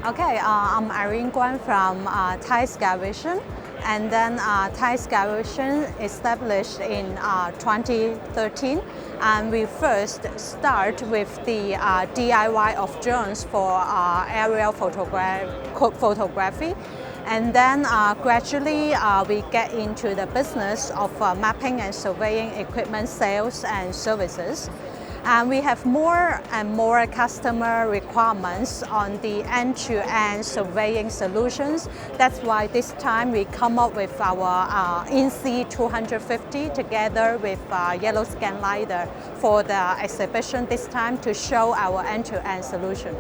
Okay, I'm Irene Kwan from Thaï Sky Vision, and then Thaï Sky Vision established in 2013, and we first start with the DIY of drones for aerial photography, and then gradually we get into the business of mapping and surveying equipment sales and services. And we have more and more customer requirements on the end-to-end surveying solutions. That's why this time we come up with our INSEE 250 together with YellowScan LiDAR for the exhibition this time to show our end-to-end solution.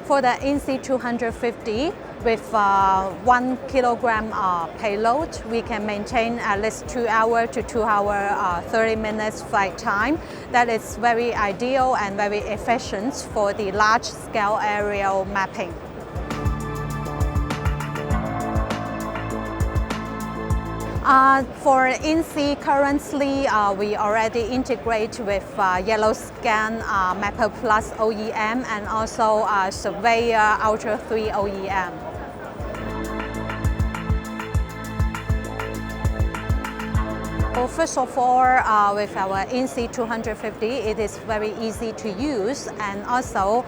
For the INSEE 250, with 1 kilogram payload, we can maintain at least 2 hour to 2 hour 30 minutes flight time. That is very ideal and very efficient for the large scale aerial mapping. For INSEE, currently we already integrate with YellowScan Mapper Plus OEM and also Surveyor Ultra 3 OEM. Well, first of all, with our INSEE 250, it is very easy to use, and also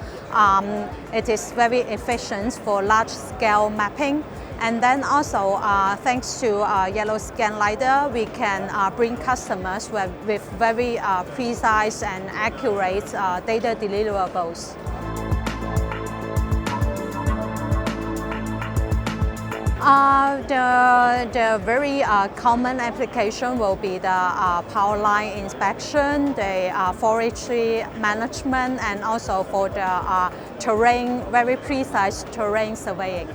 it is very efficient for large-scale mapping. And then also, thanks to YellowScan LiDAR, we can bring customers with very precise and accurate data deliverables. The very common application will be the power line inspection, the forestry management, and also for the terrain, very precise terrain surveying.